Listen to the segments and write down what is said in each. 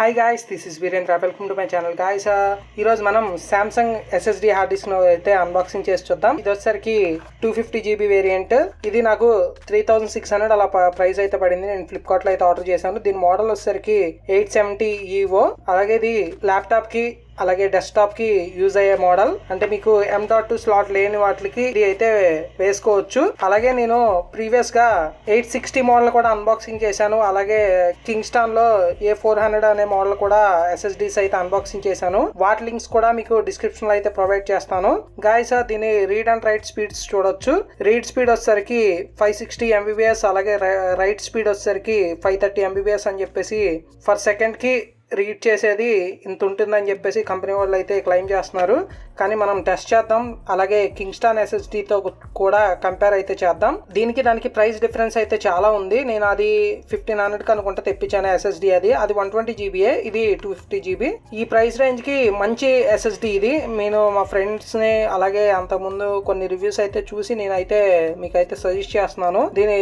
Hi guys, this is Virendra. Welcome to my channel guys. ఈ రోజు మనం సామ్సంగ్ SSD హార్డ్ డిస్క్ అయితే unboxing చేసి చూద్దాం. ఇది వచ్చేసరికి 250 GB వేరియంట్. ఇది నాకు 3600 అలా ప్రైస్ అయితే పడింది. నేను ఫ్లిప్కార్ట్ లో అయితే ఆర్డర్ చేశాను. దీని మోడల్ వచ్చేసరికి 870 EVO. అలాగే ఇది ల్యాప్టాప్ కి అలాగే డెస్క్టాప్ కి యూజ్ అయ్యే మోడల్. అంటే మీకు M.2 స్లాట్ లేని వాటికి ఇది అయితే వేసుకోవచ్చు. అలాగే నేను ప్రీవియస్ గా 860 మోడల్ కూడా అన్బాక్సింగ్ చేశాను. అలాగే కింగ్స్టాన్ లో A400 అనే మోడల్ కూడా SSDs అయితే అన్బాక్సింగ్ చేశాను. వాటి లింక్స్ కూడా మీకు డిస్క్రిప్షన్ లో అయితే ప్రొవైడ్ చేస్తాను. గాయ్స్, దీని రీడ్ అండ్ రైట్ స్పీడ్స్ చూడొచ్చు. రీడ్ స్పీడ్ వచ్చేసరికి 560 MBps, అలాగే రైట్ స్పీడ్ వచ్చేసరికి 530 MBps అని చెప్పేసి ఫర్ సెకండ్ కి రీడ్ చేసేది ఇంత ఉంటుందని చెప్పేసి కంపెనీ వాళ్ళు అయితే క్లెయిమ్ చేస్తున్నారు. కానీ మనం టెస్ట్ చేద్దాం. అలాగే కింగ్స్టాన్ SSDతో కూడా కంపేర్ అయితే చేద్దాం. దానికి ప్రైస్ డిఫరెన్స్ అయితే చాలా ఉంది. నేను అది 1500 అనుకుంటా తెప్పించాను SSD. అది 120 GB, ఇది 250 GB. ఈ ప్రైస్ రేంజ్ కి మంచి SSD ఇది. నేను మా ఫ్రెండ్స్ ని అలాగే అంతకుముందు కొన్ని రివ్యూస్ అయితే చూసి నేనైతే మీకైతే సజెస్ట్ చేస్తున్నాను. దీని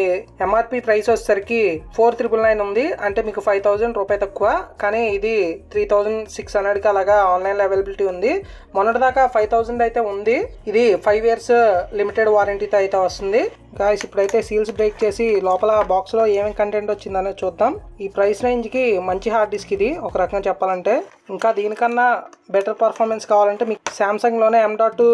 MRP ప్రైస్ వచ్చేసరికి 4999 ఉంది. అంటే మీకు 5000 రూపాయలు తక్కువ. కానీ ఇది 3600 కి అలాగా ఆన్లైన్ లో అవైలబిలిటీ ఉంది. మొన్నటి దాకా 5000 అయితే ఉంది. ఇది 5 years లిమిటెడ్ వారంటీతో అయితే వస్తుంది. గాయ్స్, ఇప్పుడైతే సీల్స్ బ్రేక్ చేసి లోపల బాక్స్ లో ఏమేమి కంటెంట్ వచ్చిందనేది చూద్దాం. ఈ ప్రైస్ రేంజ్ కి మంచి హార్డ్ డిస్క్ ఇది ఒక రకంగా చెప్పాలంటే. ఇంకా దీనికన్నా బెటర్ పర్ఫార్మెన్స్ కావాలంటే మీకు సామ్సంగ్ లోనే M.2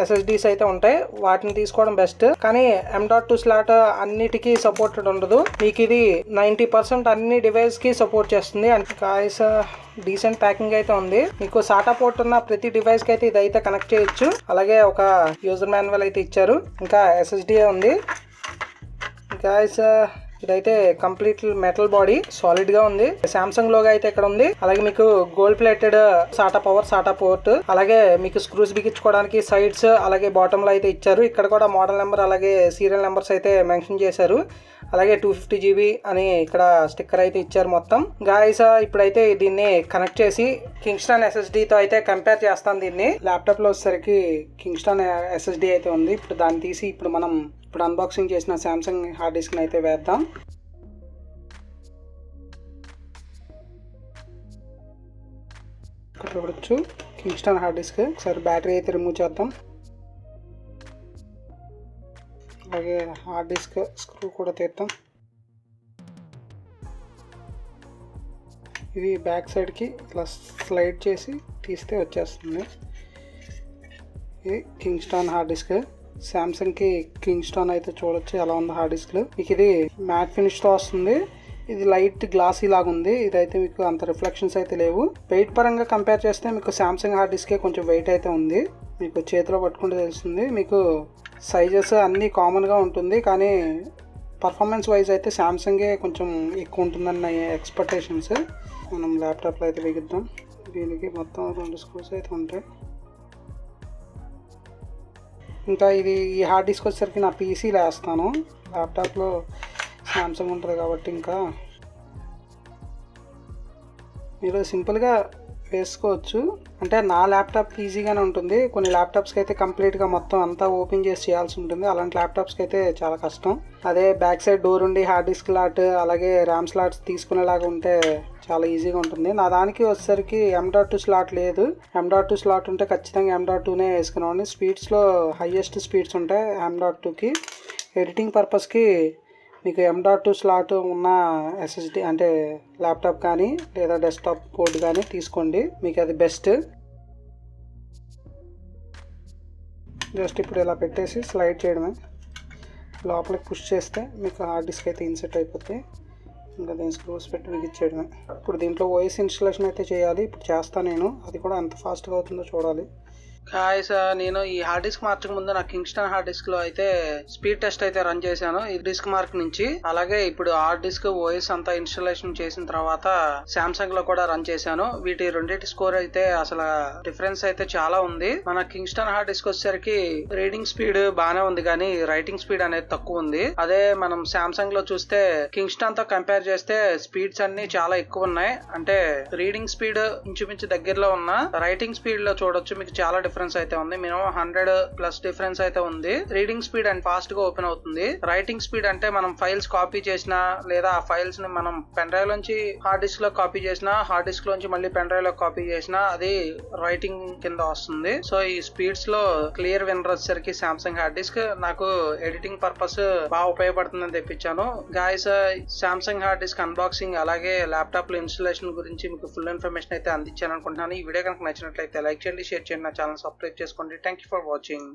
SSDs అయితే ఉంటాయి. వాటిని తీసుకోవడం బెస్ట్. కానీ M.2 స్లాట్ అన్నిటికీ సపోర్టెడ్ ఉండదు. మీకు ఇది 90% అన్ని డివైస్ కి సపోర్ట్ చేస్తుంది. అంటే గాయ్స్, డీసెంట్ ప్యాకింగ్ అయితే ఉంది. మీకు సాటా పోర్ట్ ఉన్న ప్రతి డివైస్ కి అయితే ఇదైతే కనెక్ట్ చేయొచ్చు. అలాగే ఒక యూజర్ మాన్యువల్ అయితే ఇచ్చారు. ఇంకా SSD ఉంది. గాయ్స్, ఇదైతే కంప్లీట్ మెటల్ బాడీ, సాలిడ్ గా ఉంది. సామ్సంగ్ లోగా అయితే ఇక్కడ ఉంది. అలాగే మీకు గోల్డ్ ప్లేటెడ్ సాటా పోర్ట్, అలాగే మీకు స్క్రూస్ బిగించుకోవడానికి సైడ్స్, అలాగే బాటమ్ లో అయితే ఇచ్చారు. ఇక్కడ కూడా మోడల్ నెంబర్ అలాగే సీరియల్ నెంబర్స్ అయితే మెన్షన్ చేశారు. అలాగే 250 GB అని ఇక్కడ స్టిక్కర్ అయితే ఇచ్చారు మొత్తం. గాయ్స్, ఇప్పుడైతే దీన్ని కనెక్ట్ చేసి కింగ్స్టాన్ SSD తో అయితే కంపేర్ చేస్తాను. దీన్ని ల్యాప్టాప్ లో వచ్చేసరికి కింగ్స్టాన్ SSD అయితే ఉంది. ఇప్పుడు దాన్ని తీసి మనం అన్బాక్సింగ్ చేసిన సామ్సంగ్ హార్డ్ డిస్క్ అయితే వేద్దాం. ఇక్కడ చూడొచ్చు కింగ్స్టాన్ హార్డ్ డిస్క్. ఒకసారి బ్యాటరీ అయితే రిమూవ్ చేద్దాం. అలాగే హార్డ్ డిస్క్ స్క్రూ కూడా తీద్దాం. ఇది బ్యాక్ సైడ్కి ఇట్లా స్లైడ్ చేసి తీస్తే వచ్చేస్తుంది. ఇది కింగ్స్టాన్ హార్డ్ డిస్క్. సామ్సంగ్కి కింగ్స్టాన్ అయితే చూడొచ్చు ఎలా ఉంది హార్డ్ డిస్క్లో. మీకు ఇది మ్యాట్ ఫినిష్తో వస్తుంది. ఇది లైట్ గ్లాసీ లాగా ఉంది. ఇదైతే మీకు అంత రిఫ్లెక్షన్స్ అయితే లేవు. వెయిట్ పరంగా కంపేర్ చేస్తే మీకు సామ్సంగ్ హార్డ్ డిస్కే కొంచెం వెయిట్ అయితే ఉంది. మీకు చేతిలో పట్టుకుంటే తెలుస్తుంది. మీకు సైజెస్ అన్నీ కామన్గా ఉంటుంది. కానీ పర్ఫార్మెన్స్ వైజ్ అయితే సామ్సంగే కొంచెం ఎక్కువ ఉంటుందని నా ఎక్స్పెక్టేషన్స్. మనం ల్యాప్టాప్లో అయితే బిగిద్దాం. దీనికి మొత్తం 2 స్క్రూస్ అయితే ఉంటాయి. ఇంకా ఈ హార్డ్ డిస్క్ వచ్చేసరికి నా పీసీలో వేస్తాను. ల్యాప్టాప్లో సామ్సంగ్ ఉంటుంది కాబట్టి ఇంకా మీరు సింపుల్గా వేసుకోవచ్చు. అంటే నా ల్యాప్టాప్కి ఈజీగానే ఉంటుంది. కొన్ని ల్యాప్టాప్స్కి అయితే కంప్లీట్గా మొత్తం అంతా ఓపెన్ చేసి చేయాల్సి ఉంటుంది. అలాంటి ల్యాప్టాప్స్కి అయితే చాలా కష్టం. అదే బ్యాక్ సైడ్ డోర్ ఉండి హార్డ్ డిస్క్ స్లాట్ అలాగే ర్యామ్ స్లాట్స్ తీసుకునేలాగా ఉంటే చాలా ఈజీగా ఉంటుంది. నా దానికి వచ్చేసరికి M.2 స్లాట్ లేదు. M.2 స్లాట్ ఉంటే ఖచ్చితంగా M.2నే వేసుకున్నాను. స్పీడ్స్లో హైయెస్ట్ స్పీడ్స్ ఉంటాయి M.2కి. ఎడిటింగ్ పర్పస్కి మీకు M.2 స్లాట్ ఉన్న SSD అంటే ల్యాప్టాప్ కానీ లేదా డెస్క్టాప్ బోర్డు కానీ తీసుకోండి. మీకు అది బెస్ట్. జస్ట్ ఇప్పుడు ఇలా పెట్టేసి స్లైడ్ చేయడమే. లోపలికి పుష్ చేస్తే మీకు హార్డ్ డిస్క్ అయితే ఇన్సెట్ అయిపోతుంది. ఇంకా దీని స్క్రూస్ పెట్టి బిగించేయడమే. ఇప్పుడు దీంట్లో OS ఇన్స్టాలేషన్ అయితే చేయాలి. ఇప్పుడు చేస్తాను నేను. అది కూడా ఎంత ఫాస్ట్గా అవుతుందో చూడాలి. గాయ్స్, నేను ఈ హార్డ్ డిస్క్ మార్చక ముందు నా కింగ్స్టాన్ హార్డ్ డిస్క్ లో అయితే స్పీడ్ టెస్ట్ అయితే రన్ చేశాను. ఈ డిస్క్ మార్క్ నుంచి. అలాగే ఇప్పుడు హార్డ్ డిస్క్ OS అంతా ఇన్స్టాలేషన్ చేసిన తర్వాత సామ్సంగ్ లో కూడా రన్ చేశాను. వీటి రెండింటి స్కోర్ అయితే అసలు డిఫరెన్స్ అయితే చాలా ఉంది. మన కింగ్స్టాన్ హార్డ్ డిస్క్ వచ్చేసరికి రీడింగ్ స్పీడ్ బానే ఉంది, కానీ రైటింగ్ స్పీడ్ అనేది తక్కువ ఉంది. అదే మనం సామ్సంగ్ లో చూస్తే కింగ్స్టాన్ తో కంపేర్ చేస్తే స్పీడ్స్ అన్ని చాలా ఎక్కువ ఉన్నాయి. అంటే రీడింగ్ స్పీడ్ ఇంచుమించు దగ్గరలో ఉన్న రైటింగ్ స్పీడ్ లో చూడొచ్చు మీకు చాలా డిఫరెన్స్ అయితే ఉంది. మినిమం 100+ డిఫరెన్స్ అయితే ఉంది. రీడింగ్ స్పీడ్ అండ్ ఫాస్ట్ గా ఓపెన్ అవుతుంది. రైటింగ్ స్పీడ్ అంటే మనం ఫైల్స్ కాపీ చేసినా లేదా ఆ ఫైల్స్ ని మనం పెన్ డ్రైవ్ లోంచి హార్డ్ డిస్క్ లో కాపీ చేసినా, హార్డ్ డిస్క్ లోంచి మళ్ళీ పెన్ డ్రైవ్ లో కాపీ చేసినా అది రైటింగ్ కింద వస్తుంది. సో ఈ స్పీడ్స్ లో క్లియర్ విన్నర్ వచ్చేసరికి సామ్సంగ్ హార్డ్ డిస్క్. నాకు ఎడిటింగ్ పర్పస్ బాగా ఉపయోగపడుతుందని తెప్పించాను. Guys, Samsung hard disk unboxing అలాగే ల్యాప్టాప్ లో ఇన్స్టాలేషన్ గురించి మీకు ఫుల్ ఇన్ఫర్మేషన్ అయితే అందించాను అనుకుంటున్నాను. ఈ వీడియో కనుక నచ్చినట్లయితే లైక్ చేయండి, షేర్ చేయండి, నా ఛానల్ సబ్స్క్రైబ్ చేసుకోండి. Thank you for watching.